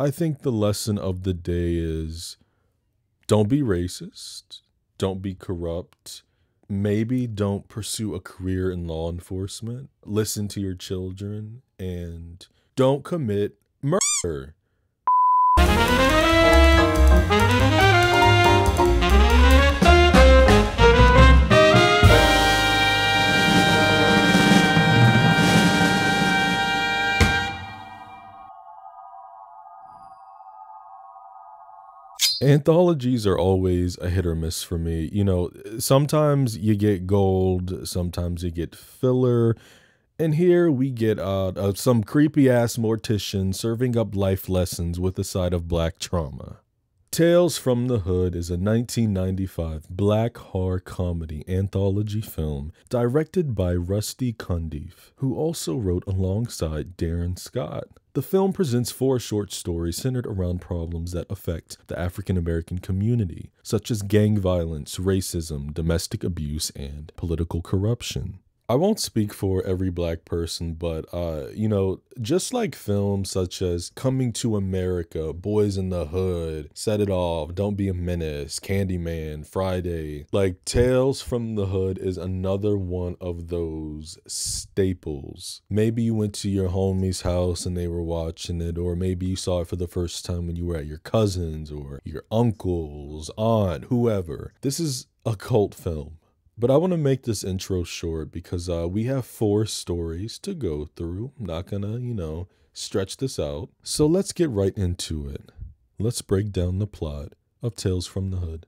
I think the lesson of the day is don't be racist, don't be corrupt, maybe don't pursue a career in law enforcement, listen to your children, and don't commit murder. Anthologies are always a hit or miss for me. You know, sometimes you get gold, sometimes you get filler, and here we get some creepy ass mortician serving up life lessons with a side of black trauma. Tales from the Hood is a 1995 black horror comedy anthology film directed by Rusty Cundiff, who also wrote alongside Darren Scott. The film presents 4 short stories centered around problems that affect the African American community, such as gang violence, racism, domestic abuse, and political corruption. I won't speak for every black person, but, you know, just like films such as Coming to America, Boys in the Hood, Set It Off, Don't Be a Menace, Candyman, Friday, like Tales from the Hood is another one of those staples. Maybe you went to your homie's house and they were watching it, or maybe you saw it for the first time when you were at your cousin's or your uncle's, aunt, whoever. This is a cult film. But I want to make this intro short because we have 4 stories to go through. I'm not gonna, you know, stretch this out. So let's get right into it. Let's break down the plot of Tales from the Hood.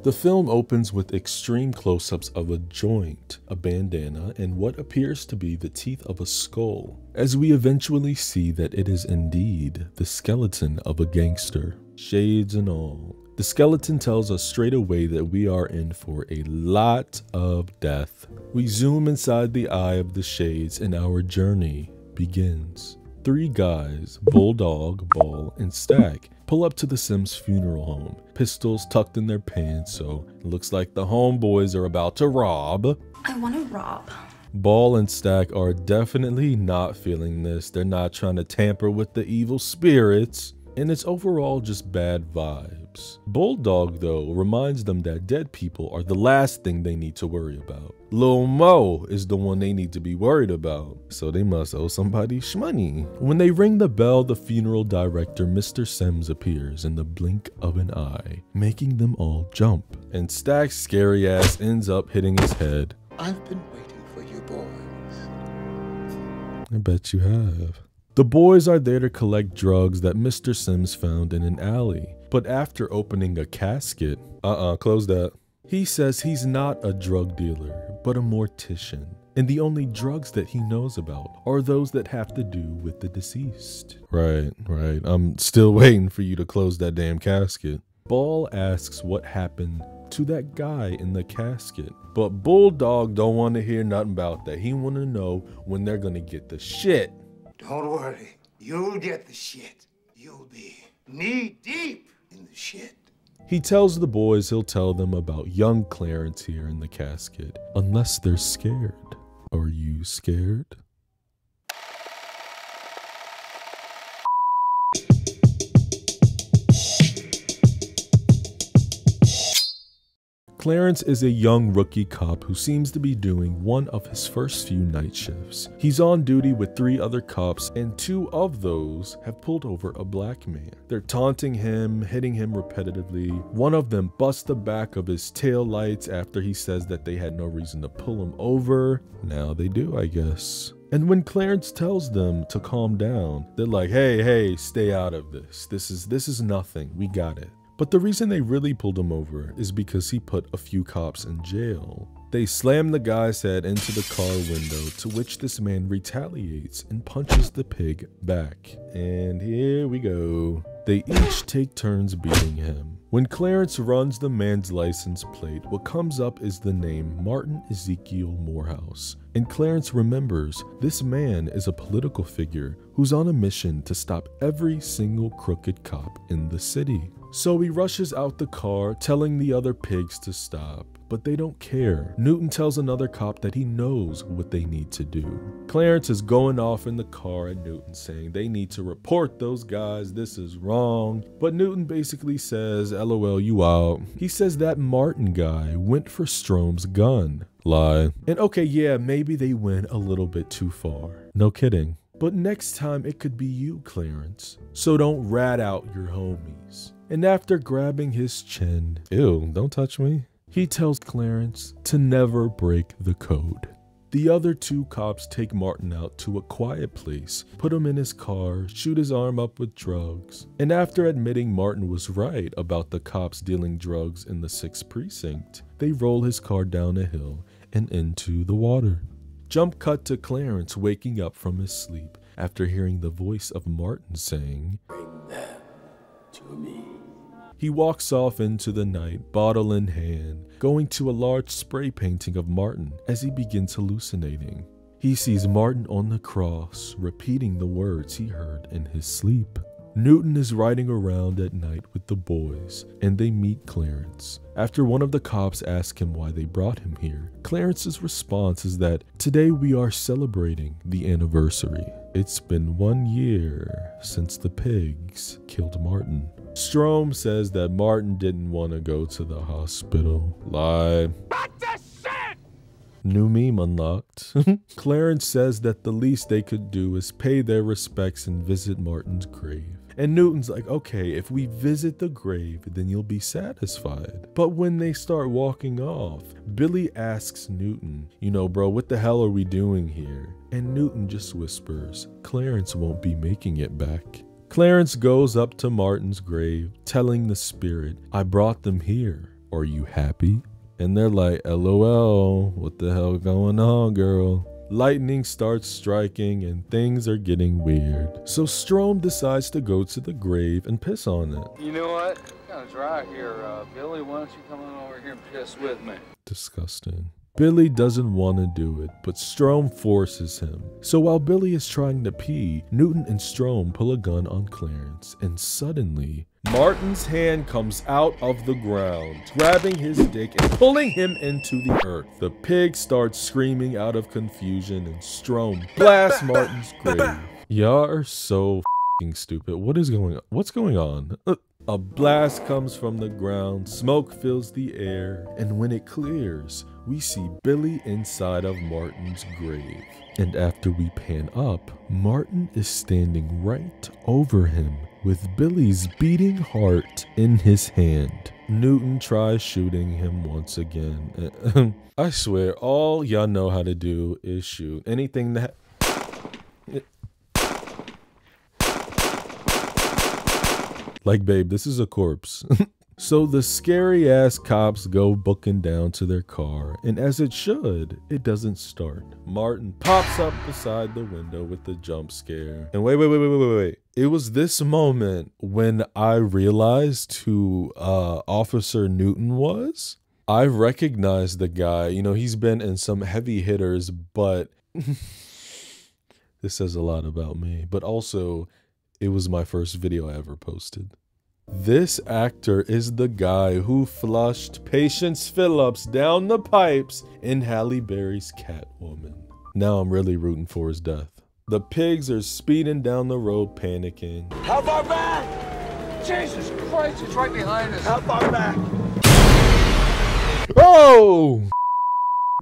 The film opens with extreme close-ups of a joint, a bandana, and what appears to be the teeth of a skull, as we eventually see that it is indeed the skeleton of a gangster, shades and all. The skeleton tells us straight away that we are in for a lot of death. We zoom inside the eye of the shades and our journey begins. 3 guys, Bulldog, Ball, and Stack, pull up to the Sims funeral home, pistols tucked in their pants, so it looks like the homeboys are about to rob. I want to rob. Ball and Stack are definitely not feeling this. They're not trying to tamper with the evil spirits, and it's overall just bad vibes. Bulldog, though, reminds them that dead people are the last thing they need to worry about. Lil Mo is the one they need to be worried about, so they must owe somebody shmoney. When they ring the bell, the funeral director, Mr. Sims, appears in the blink of an eye, making them all jump. And Stack's scary ass ends up hitting his head. I've been waiting for you boys. I bet you have. The boys are there to collect drugs that Mr. Sims found in an alley, but after opening a casket, close that. He says he's not a drug dealer, but a mortician, and the only drugs that he knows about are those that have to do with the deceased. Right, I'm still waiting for you to close that damn casket. Ball asks what happened to that guy in the casket, but Bulldog don't want to hear nothing about that. He want to know when they're gonna get the shit. Don't worry, you'll get the shit. You'll be knee deep in the shit. He tells the boys he'll tell them about young Clarence here in the casket, unless they're scared. Are you scared? Clarence is a young rookie cop who seems to be doing one of his first few night shifts. He's on duty with 3 other cops, and 2 of those have pulled over a black man. They're taunting him, hitting him repetitively. One of them busts the back of his tail lights after he says that they had no reason to pull him over. Now they do, I guess. And when Clarence tells them to calm down, they're like, hey, stay out of this. This is nothing. We got it. But the reason they really pulled him over is because he put a few cops in jail. They slam the guy's head into the car window, to which this man retaliates and punches the pig back. And here we go. They each take turns beating him. When Clarence runs the man's license plate, what comes up is the name Martin Ezekiel Morehouse. And Clarence remembers this man is a political figure who's on a mission to stop every single crooked cop in the city. So he rushes out the car, telling the other pigs to stop, but they don't care. Newton tells another cop that he knows what they need to do. Clarence is going off in the car at Newton, saying they need to report those guys, this is wrong. But Newton basically says, LOL, you out. He says that Martin guy went for Strome's gun. Lie. And okay, yeah, maybe they went a little bit too far. No kidding. But next time it could be you, Clarence. So don't rat out your homies. And after grabbing his chin, ew, don't touch me, he tells Clarence to never break the code. The other two cops take Martin out to a quiet place, put him in his car, shoot his arm up with drugs. And after admitting Martin was right about the cops dealing drugs in the 6th precinct, they roll his car down a hill and into the water. Jump cut to Clarence waking up from his sleep after hearing the voice of Martin saying, "Bring them to me." He walks off into the night, bottle in hand, going to a large spray painting of Martin as he begins hallucinating. He sees Martin on the cross, repeating the words he heard in his sleep. Newton is riding around at night with the boys, and they meet Clarence. After one of the cops asks him why they brought him here, Clarence's response is that today we are celebrating the anniversary. It's been 1 year since the pigs killed Martin. Strome says that Martin didn't want to go to the hospital. Lie. What the shit? New meme unlocked. Clarence says that the least they could do is pay their respects and visit Martin's grave. And Newton's like, okay, if we visit the grave, then you'll be satisfied. But when they start walking off, Billy asks Newton, you know, bro, what the hell are we doing here? And Newton just whispers, Clarence won't be making it back. Clarence goes up to Martin's grave, telling the spirit, I brought them here. Are you happy? And they're like, LOL, what the hell going on, girl? Lightning starts striking and things are getting weird. So Strome decides to go to the grave and piss on it. You know what? It's kind of dry here. Billy, why don't you come on over here and piss with me? Disgusting. Billy doesn't want to do it, but Strome forces him. So while Billy is trying to pee, Newton and Strome pull a gun on Clarence, and suddenly, Martin's hand comes out of the ground, grabbing his dick and pulling him into the earth. The pig starts screaming out of confusion, and Strome blasts Martin's grave. Y'all are so f***ing stupid. What's going on? A blast comes from the ground, smoke fills the air, and when it clears, we see Billy inside of Martin's grave. And after we pan up, Martin is standing right over him with Billy's beating heart in his hand. Newton tries shooting him once again. I swear, all y'all know how to do is shoot. Anything that... Like, babe, this is a corpse. So the scary ass cops go booking down to their car, and as it should, it doesn't start. Martin pops up beside the window with the jump scare. And wait. It was this moment when I realized who Officer Newton was. I recognized the guy. You know, he's been in some heavy hitters, but this says a lot about me. But also, it was my first video I ever posted. This actor is the guy who flushed Patience Phillips down the pipes in Halle Berry's Catwoman. Now I'm really rooting for his death. The pigs are speeding down the road panicking. How far back? Jesus Christ, it's right behind us. How far back? Oh!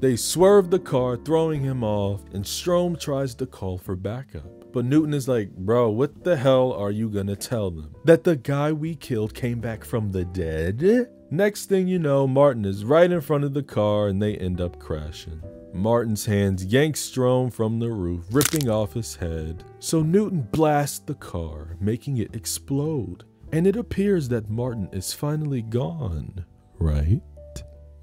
They swerve the car, throwing him off, and Strome tries to call for backup. But Newton is like, bro, what the hell are you gonna tell them? That the guy we killed came back from the dead? Next thing you know, Martin is right in front of the car and they end up crashing. Martin's hands yank Strome from the roof, ripping off his head. So Newton blasts the car, making it explode. And it appears that Martin is finally gone, right?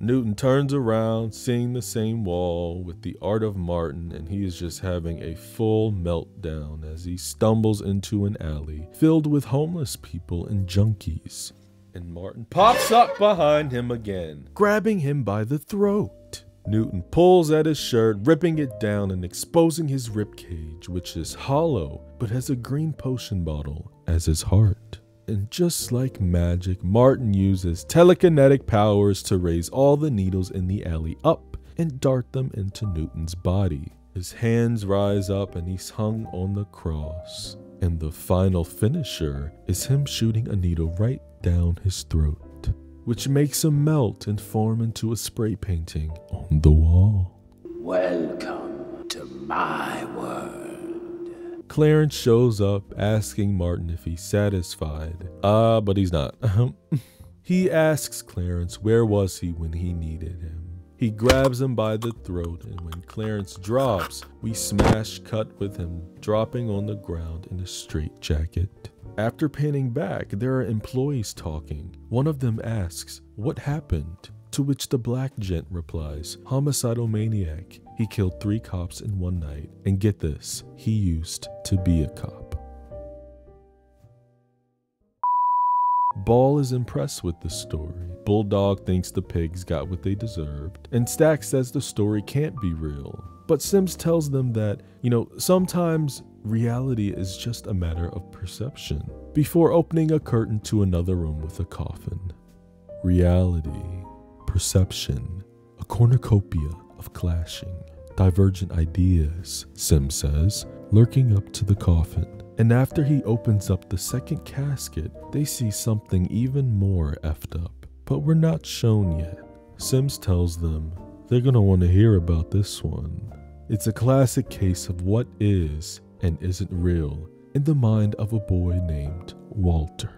Newton turns around, seeing the same wall with the art of Martin, and he is just having a full meltdown as he stumbles into an alley filled with homeless people and junkies. And Martin pops up behind him again, grabbing him by the throat. Newton pulls at his shirt, ripping it down and exposing his ribcage, which is hollow but has a green potion bottle as his heart. And just like magic, Martin uses telekinetic powers to raise all the needles in the alley up and dart them into Newton's body. His hands rise up and he's hung on the cross. And the final finisher is him shooting a needle right down his throat, which makes him melt and form into a spray painting on the wall. Welcome to my world. Clarence shows up asking Martin if he's satisfied. But he's not. He asks Clarence where was he when he needed him. He grabs him by the throat, and when Clarence drops, we smash cut with him dropping on the ground in a straitjacket. After panning back, there are employees talking. One of them asks, "What happened?" To which the black gent replies, "Homicidal maniac. He killed 3 cops in one night. And get this, he used to be a cop." Ball is impressed with the story. Bulldog thinks the pigs got what they deserved. And Stack says the story can't be real. But Sims tells them that, sometimes reality is just a matter of perception. Before opening a curtain to another room with a coffin. Reality, perception, a cornucopia of clashing, divergent ideas, Sim says, lurking up to the coffin. And after he opens up the second casket, they see something even more effed up. But we're not shown yet. Sims tells them they're gonna want to hear about this one. It's a classic case of what is and isn't real in the mind of a boy named Walter.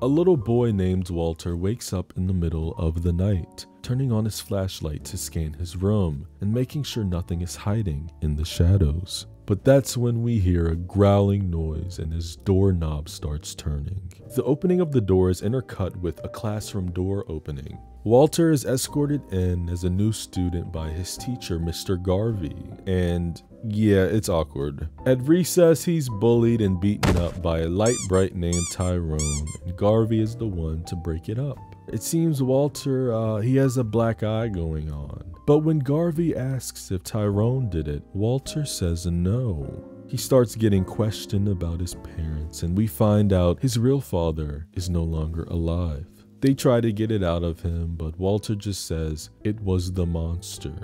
A little boy named Walter wakes up in the middle of the night, turning on his flashlight to scan his room and making sure nothing is hiding in the shadows. But that's when we hear a growling noise and his doorknob starts turning. The opening of the door is intercut with a classroom door opening. Walter is escorted in as a new student by his teacher, Mr. Garvey, and yeah, it's awkward. At recess, he's bullied and beaten up by a light bright named Tyrone, and Garvey is the one to break it up. It seems Walter, he has a black eye going on. But when Garvey asks if Tyrone did it, Walter says no. He starts getting questioned about his parents, and we find out his real father is no longer alive. They try to get it out of him, but Walter just says it was the monster.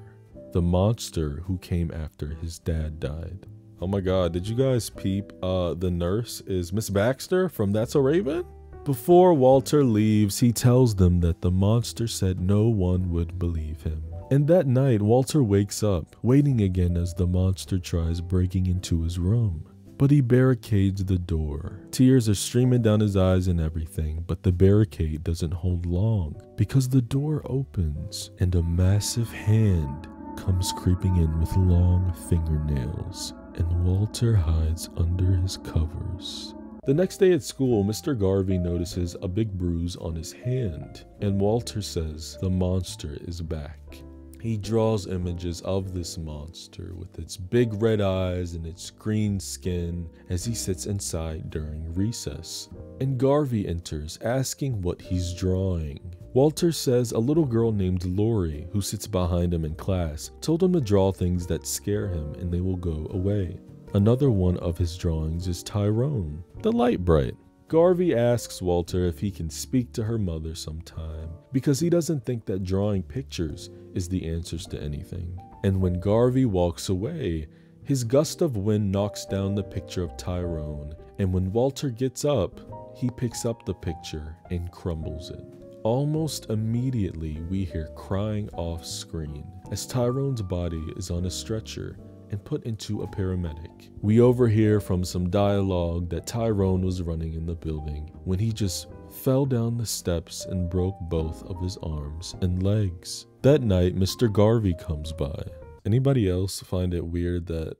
The monster who came after his dad died. Oh my god, did you guys peep? The nurse is Miss Baxter from That's a Raven? Before Walter leaves, he tells them that the monster said no one would believe him. And that night, Walter wakes up, waiting again as the monster tries breaking into his room. But he barricades the door. Tears are streaming down his eyes and everything, but the barricade doesn't hold long because the door opens and a massive hand comes creeping in with long fingernails, and Walter hides under his covers. The next day at school, Mr. Garvey notices a big bruise on his hand, and Walter says the monster is back. He draws images of this monster with its big red eyes and its green skin as he sits inside during recess. And Garvey enters, asking what he's drawing. Walter says a little girl named Lori, who sits behind him in class, told him to draw things that scare him and they will go away. Another one of his drawings is Tyrone, the light bright. Garvey asks Walter if he can speak to her mother sometime, because he doesn't think that drawing pictures is the answers to anything. And when Garvey walks away, his gust of wind knocks down the picture of Tyrone, and when Walter gets up, he picks up the picture and crumbles it. Almost immediately, we hear crying off screen as Tyrone's body is on a stretcher and put into a paramedic. We overhear from some dialogue that Tyrone was running in the building when he just fell down the steps and broke both of his arms and legs. That night, Mr. Garvey comes by. Anybody else find it weird that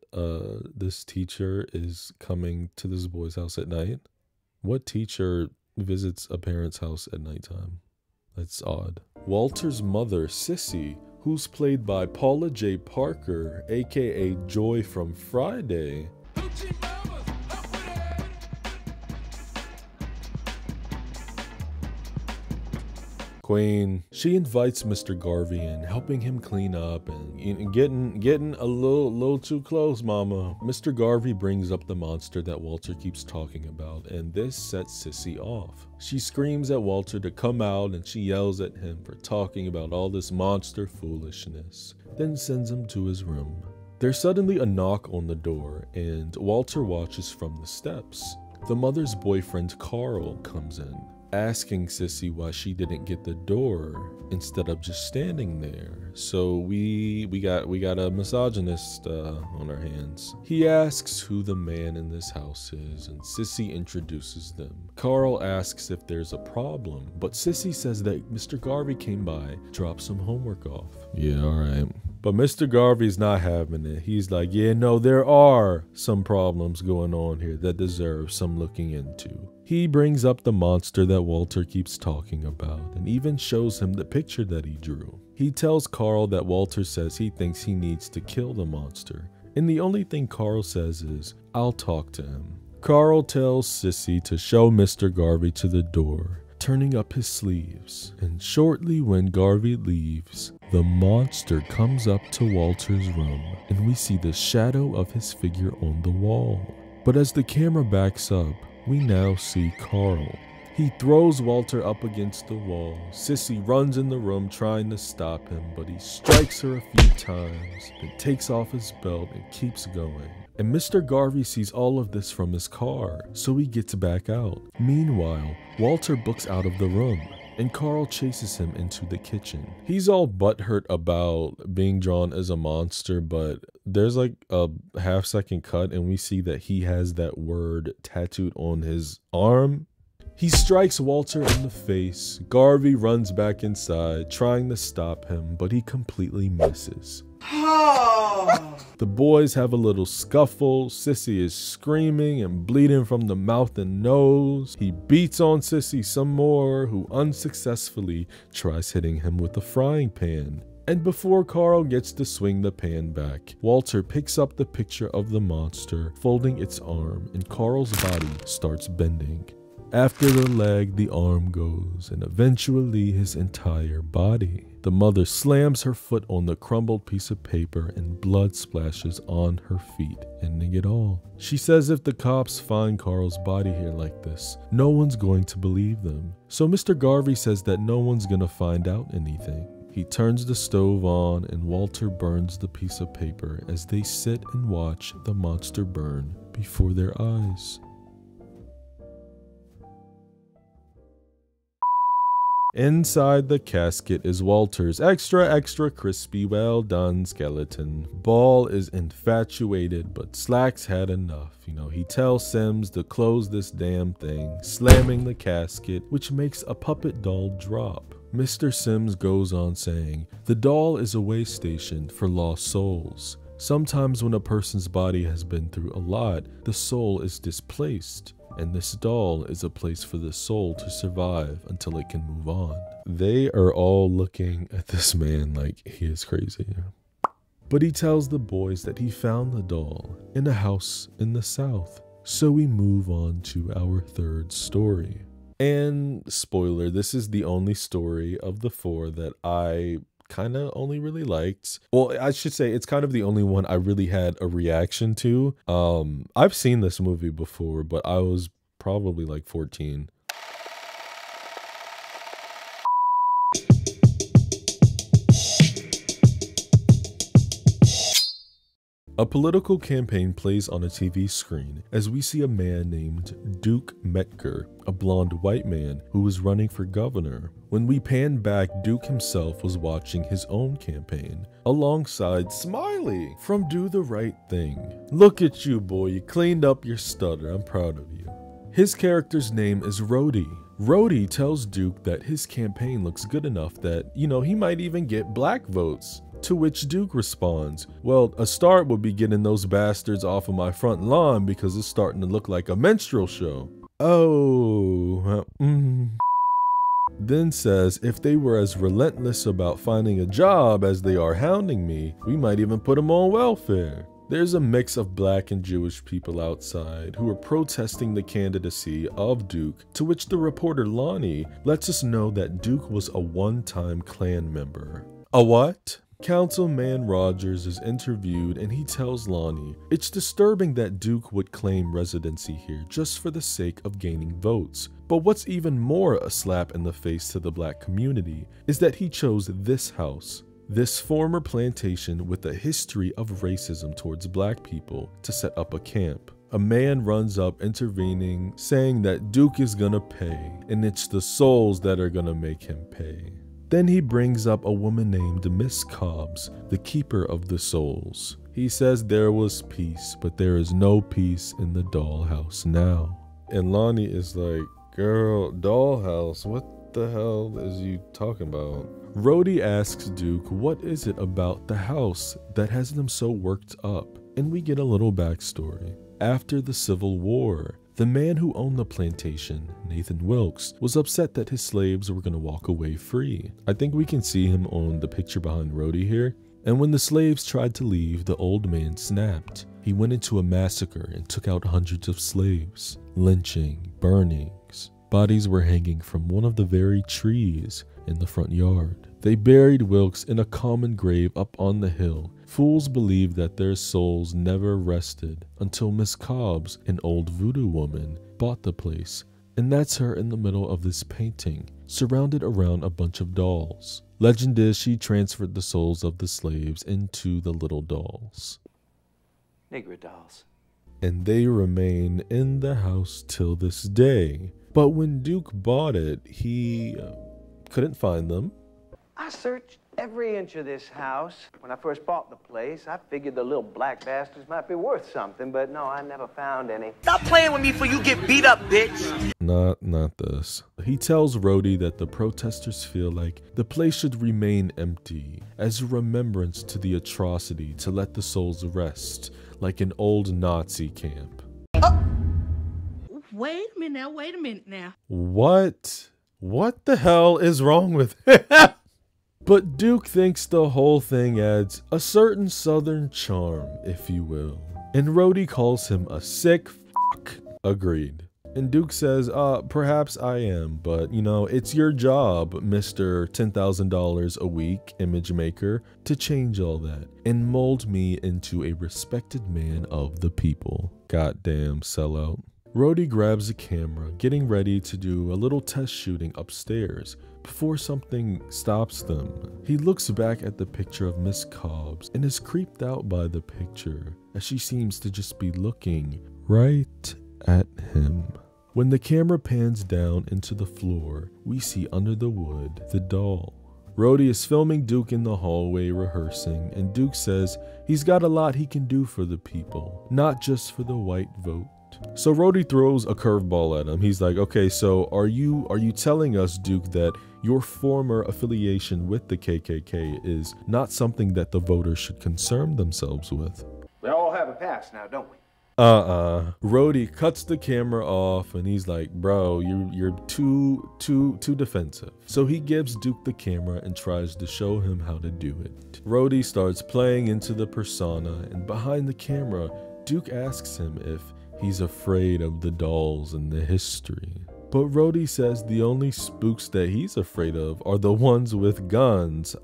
this teacher is coming to this boy's house at night? What teacher visits a parent's house at nighttime? That's odd. Walter's mother, Sissy, who's played by Paula J. Parker, aka Joy from Friday, queen. She invites Mr. Garvey in, helping him clean up and getting a little too close, mama. Mr. Garvey brings up the monster that Walter keeps talking about, and this sets Sissy off. She screams at Walter to come out, and she yells at him for talking about all this monster foolishness, then sends him to his room. There's suddenly a knock on the door, and Walter watches from the steps. The mother's boyfriend Carl comes in, asking Sissy why she didn't get the door instead of just standing there. So we got a misogynist on our hands. He asks who the man in this house is, and Sissy introduces them. Carl asks if there's a problem, but Sissy says that Mr. Garvey came by, dropped some homework off. Yeah, alright. But Mr. Garvey's not having it. He's like, yeah, no, there are some problems going on here that deserve some looking into. He brings up the monster that Walter keeps talking about and even shows him the picture that he drew. He tells Carl that Walter says he thinks he needs to kill the monster, and the only thing Carl says is, I'll talk to him. Carl tells Sissy to show Mr. Garvey to the door, turning up his sleeves, and shortly when Garvey leaves, the monster comes up to Walter's room, and we see the shadow of his figure on the wall. But as the camera backs up, we now see Carl. He throws Walter up against the wall. Sissy runs in the room trying to stop him, but he strikes her a few times, then takes off his belt and keeps going. And Mr. Garvey sees all of this from his car, so he gets back out. Meanwhile, Walter books out of the room, and Carl chases him into the kitchen. He's all butthurt about being drawn as a monster, but there's like a half-second cut, and we see that he has that word tattooed on his arm. He strikes Walter in the face. Garvey runs back inside, trying to stop him, but he completely misses. The boys have a little scuffle. Sissy is screaming and bleeding from the mouth and nose. He beats on Sissy some more, who unsuccessfully tries hitting him with a frying pan. And before Carl gets to swing the pan back, Walter picks up the picture of the monster, folding its arm, and Carl's body starts bending. After the leg, the arm goes, and eventually his entire body. The mother slams her foot on the crumbled piece of paper and blood splashes on her feet, ending it all. She says if the cops find Carl's body here like this, no one's going to believe them. So Mr. Garvey says that no one's gonna find out anything. He turns the stove on and Walter burns the piece of paper as they sit and watch the monster burn before their eyes. Inside the casket is Walter's extra crispy, well done skeleton. Ball is infatuated, but Slacks had enough. He tells Sims to close this damn thing, slamming the casket, which makes a puppet doll drop. Mr. Sims goes on saying, the doll is a way station for lost souls. Sometimes when a person's body has been through a lot, the soul is displaced. And this doll is a place for the soul to survive until it can move on. They are all looking at this man like he is crazy. But he tells the boys that he found the doll in a house in the South. So we move on to our third story. And spoiler, this is the only story of the four that I kind of only really liked. Well, I should say it's kind of the only one I really had a reaction to. I've seen this movie before, but I was probably like 14. A political campaign plays on a TV screen as we see a man named Duke Metker, a blonde white man who was running for governor. When we pan back, Duke himself was watching his own campaign alongside Smiley from Do the Right Thing. Look at you, boy, you cleaned up your stutter. I'm proud of you. His character's name is Rhodey. Rhodey tells Duke that his campaign looks good enough that, he might even get black votes. To which Duke responds, well, a start would be getting those bastards off of my front lawn because it's starting to look like a minstrel show. Then says if they were as relentless about finding a job as they are hounding me, we might even put them on welfare. There's a mix of black and Jewish people outside who are protesting the candidacy of Duke, to which the reporter Lonnie lets us know that Duke was a one-time Klan member. A what? Councilman Rogers is interviewed and he tells Lonnie it's disturbing that Duke would claim residency here just for the sake of gaining votes. But what's even more a slap in the face to the black community is that he chose this house, this former plantation with a history of racism towards black people, to set up a camp. A man runs up intervening, saying that Duke is gonna pay, and it's the souls that are gonna make him pay. Then he brings up a woman named Miss Cobbs, the keeper of the souls. He says there was peace, but there is no peace in the dollhouse now. And Lonnie is like, girl, dollhouse, what the hell is you talking about? Rhodey asks Duke what is it about the house that has them so worked up, and we get a little backstory. After the Civil War, the man who owned the plantation, Nathan Wilkes, was upset that his slaves were going to walk away free. I think we can see him on the picture behind Rhodey here. And when the slaves tried to leave, the old man snapped. He went into a massacre and took out hundreds of slaves. Lynching, burnings. Bodies were hanging from one of the very trees in the front yard. They buried Wilkes in a common grave up on the hill. Fools believed that their souls never rested until Miss Cobbs, an old voodoo woman, bought the place. And that's her in the middle of this painting, surrounded around a bunch of dolls. Legend is she transferred the souls of the slaves into the little dolls. Negro dolls. And they remain in the house till this day. But when Duke bought it, he couldn't find them. I searched every inch of this house. When I first bought the place, I figured the little black bastards might be worth something, but no, I never found any. Stop playing with me before you get beat up, bitch! Not this. He tells Rhodey that the protesters feel like the place should remain empty as a remembrance to the atrocity, to let the souls rest, like an old Nazi camp. Wait a minute now. What? What the hell is wrong with him? But Duke thinks the whole thing adds a certain southern charm, if you will. And Rhodey calls him a sick fuck. Agreed. And Duke says, perhaps I am, but you know, it's your job, Mr. $10,000 a week image maker, to change all that and mold me into a respected man of the people. Goddamn sellout. Rhodey grabs a camera, getting ready to do a little test shooting upstairs before something stops them. He looks back at the picture of Miss Cobbs and is creeped out by the picture, as she seems to just be looking right at him. When the camera pans down into the floor, we see under the wood the doll. Rhodey is filming Duke in the hallway rehearsing, and Duke says he's got a lot he can do for the people, not just for the white vote. So Rhodey throws a curveball at him. He's like, okay, so are you telling us, Duke, that your former affiliation with the KKK is not something that the voters should concern themselves with? We all have a past now, don't we? Rhodey cuts the camera off and he's like, bro, you're too defensive. So he gives Duke the camera and tries to show him how to do it. Rhodey starts playing into the persona, and behind the camera, Duke asks him if he's afraid of the dolls and the history. But Rhodey says the only spooks that he's afraid of are the ones with guns.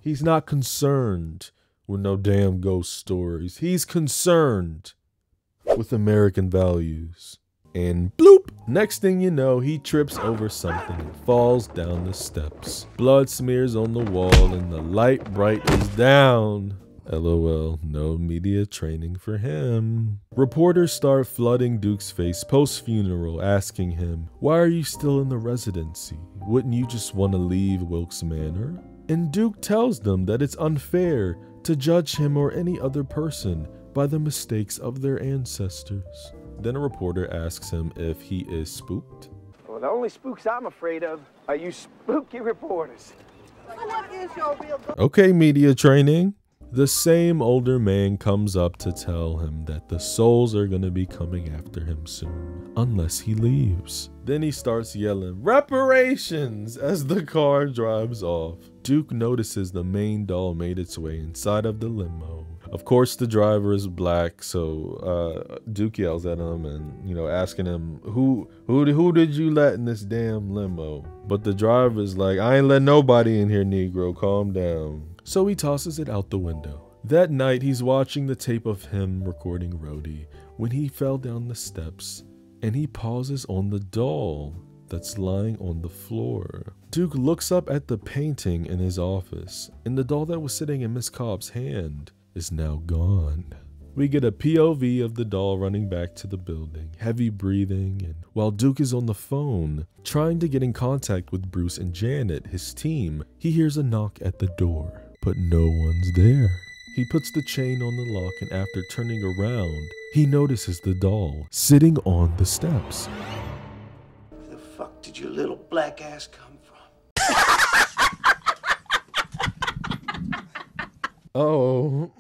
He's not concerned with no damn ghost stories. He's concerned with American values. And bloop! Next thing you know, he trips over something and falls down the steps. Blood smears on the wall and the light bright is down. LOL, no media training for him. Reporters start flooding Duke's face post-funeral, asking him, why are you still in the residency? Wouldn't you just want to leave Wilkes Manor? And Duke tells them that it's unfair to judge him or any other person by the mistakes of their ancestors. Then a reporter asks him if he is spooked. Well, the only spooks I'm afraid of are you spooky reporters. What is your real... Okay, media training. The same older man comes up to tell him that the souls are going to be coming after him soon, unless he leaves. Then he starts yelling, reparations, as the car drives off. Duke notices the main doll made its way inside of the limo, Of course, the driver is black, so Duke yells at him and, asking him, who did you let in this damn limo? But the driver's like, I ain't let nobody in here, Negro, calm down. So he tosses it out the window. That night, he's watching the tape of him recording Rhodey when he fell down the steps, and he pauses on the doll that's lying on the floor. Duke looks up at the painting in his office, and the doll that was sitting in Miss Cobb's hand is now gone. We get a POV of the doll running back to the building, heavy breathing, and while Duke is on the phone, trying to get in contact with Bruce and Janet, his team, he hears a knock at the door, but no one's there. He puts the chain on the lock, and after turning around, he notices the doll sitting on the steps. Where the fuck did your little black ass come from? Oh.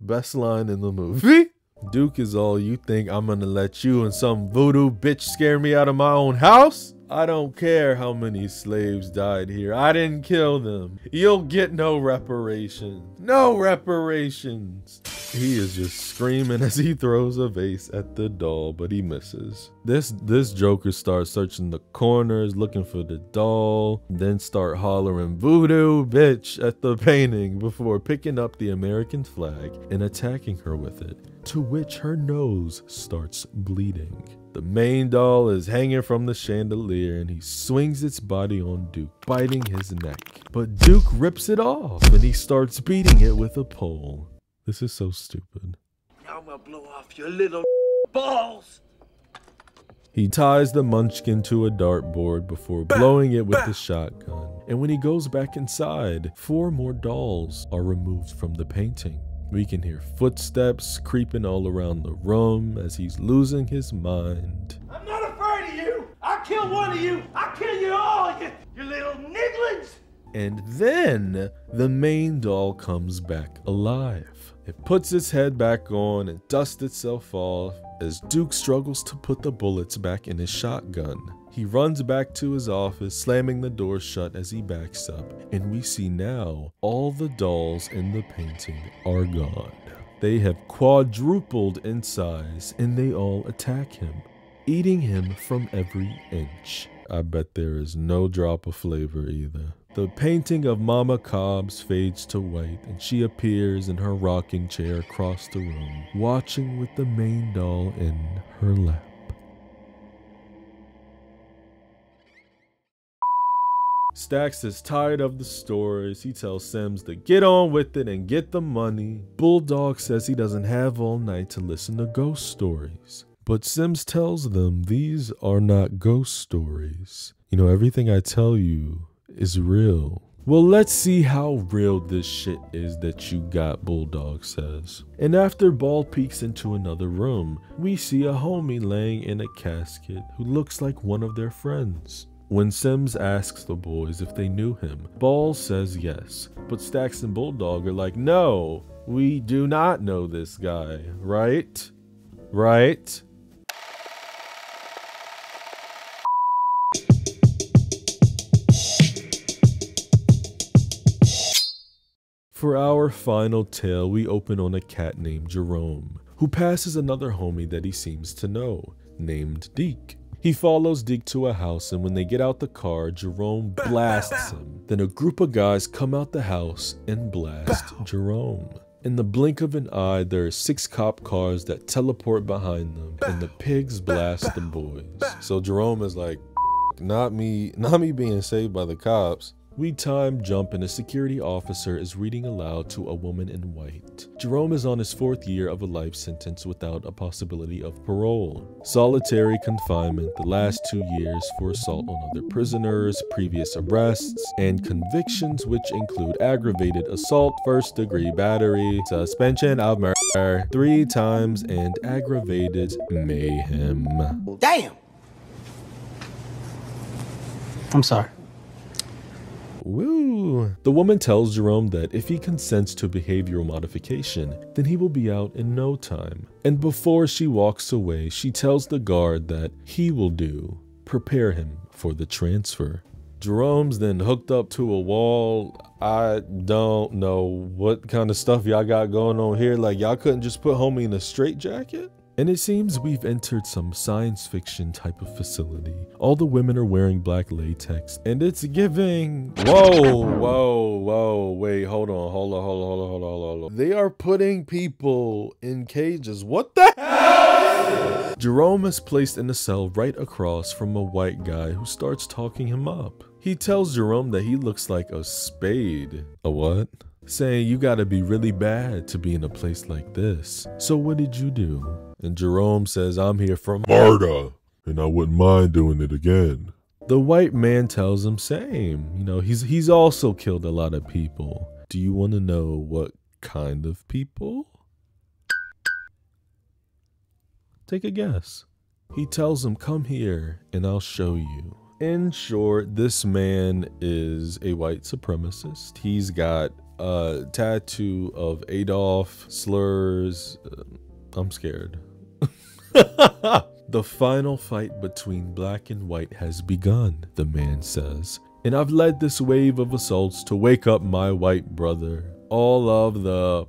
Best line in the movie. Duke is all, you think I'm gonna let you and some voodoo bitch scare me out of my own house? I don't care how many slaves died here. I didn't kill them. You'll get no reparations. No reparations. He is just screaming as he throws a vase at the doll, but he misses. This Joker starts searching the corners looking for the doll, then start hollering voodoo bitch at the painting before picking up the American flag and attacking her with it, to which her nose starts bleeding. The main doll is hanging from the chandelier and he swings its body on Duke, biting his neck. But Duke rips it off and he starts beating it with a pole. This is so stupid. Now I'm gonna blow off your little balls. He ties the munchkin to a dartboard before blowing it with the shotgun. And when he goes back inside, 4 more dolls are removed from the painting. We can hear footsteps creeping all around the room as he's losing his mind. I'm not afraid of you. I'll kill one of you. I'll kill you all, you little nigglings. And then the main doll comes back alive. It puts its head back on and dusts itself off as Duke struggles to put the bullets back in his shotgun. He runs back to his office, slamming the door shut as he backs up, and we see now all the dolls in the painting are gone. They have quadrupled in size, and they all attack him, eating him from every inch. I bet there is no drop of flavor either. The painting of Mama Cobbs fades to white, and she appears in her rocking chair across the room, watching with the main doll in her lap. Stax is tired of the stories. He tells Sims to get on with it and get the money. Bulldog says he doesn't have all night to listen to ghost stories. But Sims tells them these are not ghost stories. Everything I tell you is real. Well, let's see how real this shit is that you got, Bulldog says. And after Ball peeks into another room, we see a homie laying in a casket who looks like one of their friends. When Sims asks the boys if they knew him, Ball says yes, but Stax and Bulldog are like, no, we do not know this guy, right? Right? For our final tale, we open on a cat named Jerome, who passes another homie that he seems to know, named Deke. He follows Deke to a house, and when they get out the car, Jerome blasts him. Then a group of guys come out the house and blast Jerome. In the blink of an eye, there are 6 cop cars that teleport behind them, and the pigs blast the boys. So Jerome is like, not me being saved by the cops. We time jump and a security officer is reading aloud to a woman in white. Jerome is on his 4th year of a life sentence without a possibility of parole. Solitary confinement the last 2 years for assault on other prisoners, previous arrests, and convictions which include aggravated assault, 1st-degree battery, suspension of murder 3 times, and aggravated mayhem. Damn. I'm sorry. Woo! The woman tells Jerome that if he consents to behavioral modification, then he will be out in no time. And before she walks away, she tells the guard that he will prepare him for the transfer. Jerome's then hooked up to a wall. I don't know what kind of stuff y'all got going on here. Like, y'all couldn't just put homie in a straitjacket? And it seems we've entered some science fiction type of facility. All the women are wearing black latex, and it's giving... Whoa, wait, hold on. They are putting people in cages. What the hell? Jerome is placed in a cell right across from a white guy who starts talking him up. He tells Jerome that he looks like a spade. A what? Saying you gotta be really bad to be in a place like this. So what did you do? And Jerome says, I'm here for murder, and I wouldn't mind doing it again. The white man tells him same. You know, he's also killed a lot of people. Do you want to know what kind of people? Take a guess. He tells him, come here and I'll show you. In short, this man is a white supremacist. He's got a tattoo of Adolf slurs. I'm scared. The final fight between black and white has begun, the man says. And I've led this wave of assaults to wake up my white brother. All of the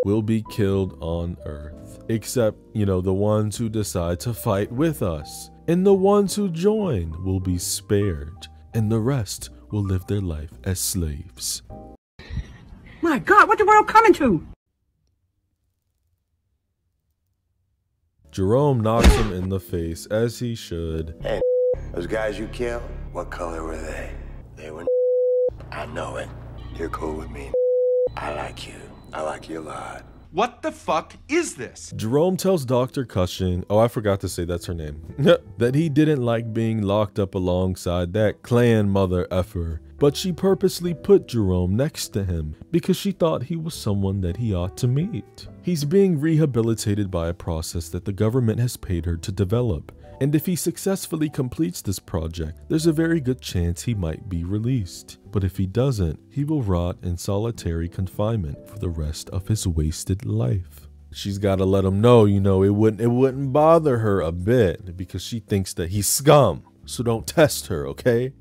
will be killed on Earth. Except, you know, the ones who decide to fight with us. And the ones who join will be spared. And the rest will live their life as slaves. My God, what the world coming to? Jerome knocks him in the face, as he should. Hey, those guys you killed, what color were they? They were I know it. You're cool with me. I like you. I like you a lot. What the fuck is this? Jerome tells Dr. Cushing, oh, I forgot to say that's her name, that he didn't like being locked up alongside that Klan mother effer. But she purposely put Jerome next to him because she thought he was someone that he ought to meet. He's being rehabilitated by a process that the government has paid her to develop. And if he successfully completes this project, there's a very good chance he might be released. But if he doesn't, he will rot in solitary confinement for the rest of his wasted life. She's got to let him know, you know, it wouldn't bother her a bit because she thinks that he's scum. So don't test her, okay?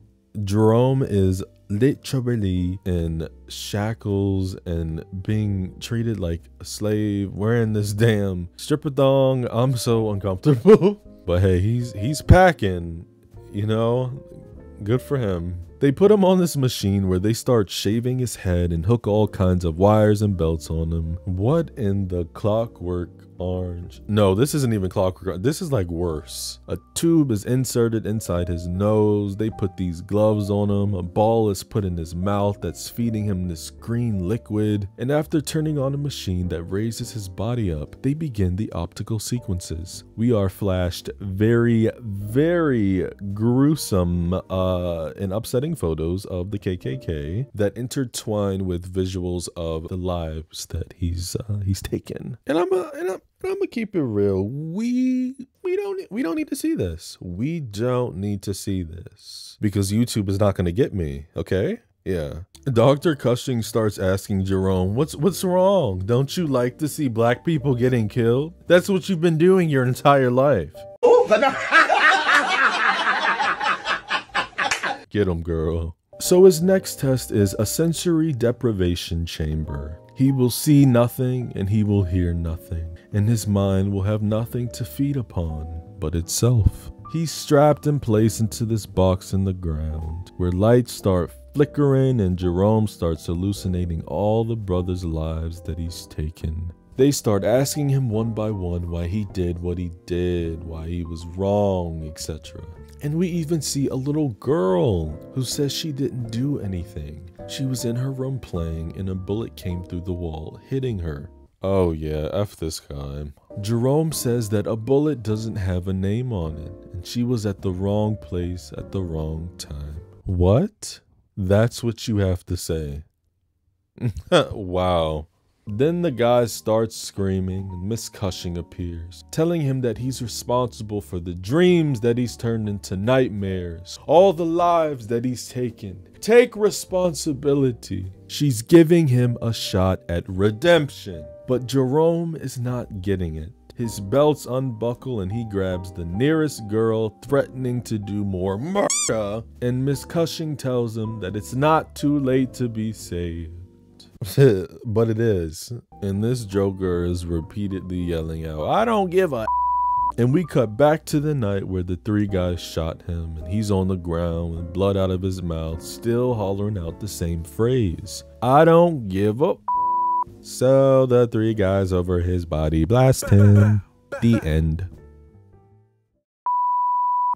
Jerome is literally in shackles and being treated like a slave, wearing this damn stripper thong. I'm so uncomfortable. But hey, he's packing, you know, good for him. They put him on this machine where they start shaving his head and hook all kinds of wires and belts on him. What in the Clockwork Orange? No, this isn't even Clockwork. This is like worse. A tube is inserted inside his nose. They put these gloves on him. A ball is put in his mouth that's feeding him this green liquid. And after turning on a machine that raises his body up, they begin the optical sequences. We are flashed very, very gruesome and upsetting photos of the KKK that intertwine with visuals of the lives that he's taken. And I'm gonna keep it real. We don't need to see this. We don't need to see this because YouTube is not gonna get me. Okay? Yeah. Dr. Cushing starts asking Jerome, what's wrong? Don't you like to see black people getting killed? That's what you've been doing your entire life. Get him, girl. So his next test is a sensory deprivation chamber. He will see nothing and he will hear nothing, and his mind will have nothing to feed upon but itself. He's strapped and placed into this box in the ground, where lights start flickering and Jerome starts hallucinating all the brothers' lives that he's taken. They start asking him one by one why he did what he did, why he was wrong, etc. And we even see a little girl who says she didn't do anything. She was in her room playing and a bullet came through the wall, hitting her. Oh yeah, F this guy. Jerome says that a bullet doesn't have a name on it, and she was at the wrong place at the wrong time. What? That's what you have to say. Wow. Then the guy starts screaming and Miss Cushing appears, telling him that he's responsible for the dreams that he's turned into nightmares, all the lives that he's taken. Take responsibility. She's giving him a shot at redemption, but Jerome is not getting it. His belts unbuckle and he grabs the nearest girl, threatening to do more murder. And Miss Cushing tells him that it's not too late to be saved. But it is. And this Joker is repeatedly yelling out, "I don't give a." And we cut back to the night where the three guys shot him, and he's on the ground with blood out of his mouth, still hollering out the same phrase, "I don't give a." So the three guys over his body blast him. The end.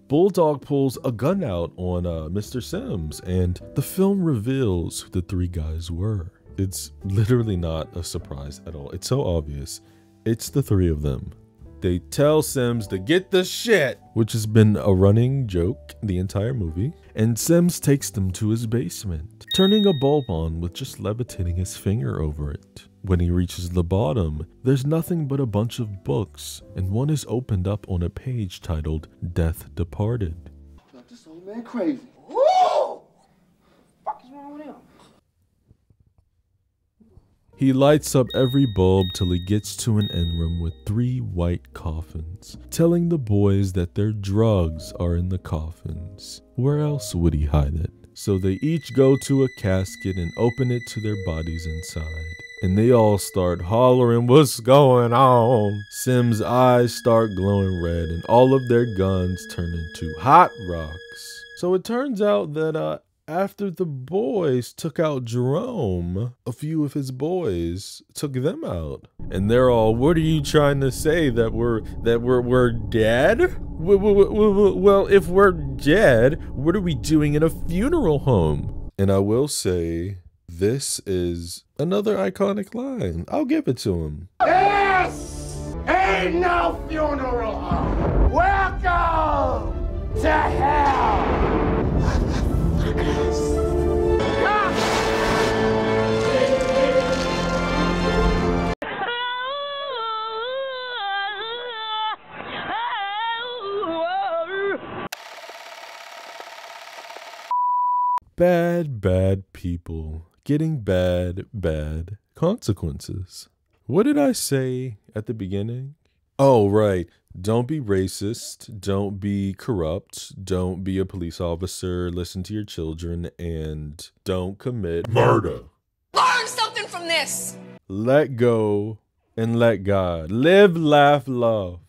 Bulldog pulls a gun out on Mr. Sims, and the film reveals who the three guys were. It's literally not a surprise at all. It's so obvious. It's the three of them. They tell Sims to get the shit, which has been a running joke the entire movie, and Sims takes them to his basement, turning a bulb on with just levitating his finger over it. When he reaches the bottom, there's nothing but a bunch of books, and one is opened up on a page titled Death Departed. This old man crazy. Woo! What the fuck is wrong with him? He lights up every bulb till he gets to an end room with 3 white coffins, telling the boys that their drugs are in the coffins. Where else would he hide it? So they each go to a casket and open it to their bodies inside. And they all start hollering, "What's going on?" Sim's eyes start glowing red and all of their guns turn into hot rocks. So it turns out that after the boys took out Jerome, a few of his boys took them out. And they're all, "What are you trying to say? That we're dead? Well, if we're dead, what are we doing in a funeral home?" And I will say, this is another iconic line. I'll give it to him. This ain't no funeral home. Welcome to hell. Bad people getting bad consequences. What did I say at the beginning? Oh, right. Don't be racist. Don't be corrupt. Don't be a police officer. Listen to your children and don't commit murder. Learn something from this. Let go and let God. Live, laugh, love.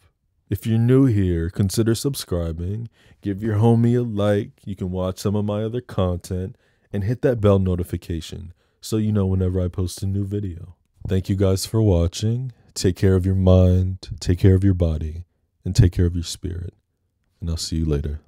If you're new here, consider subscribing. Give your homie a like. You can watch some of my other content and hit that bell notification so you know whenever I post a new video. Thank you guys for watching. Take care of your mind, take care of your body, and take care of your spirit. And I'll see you later.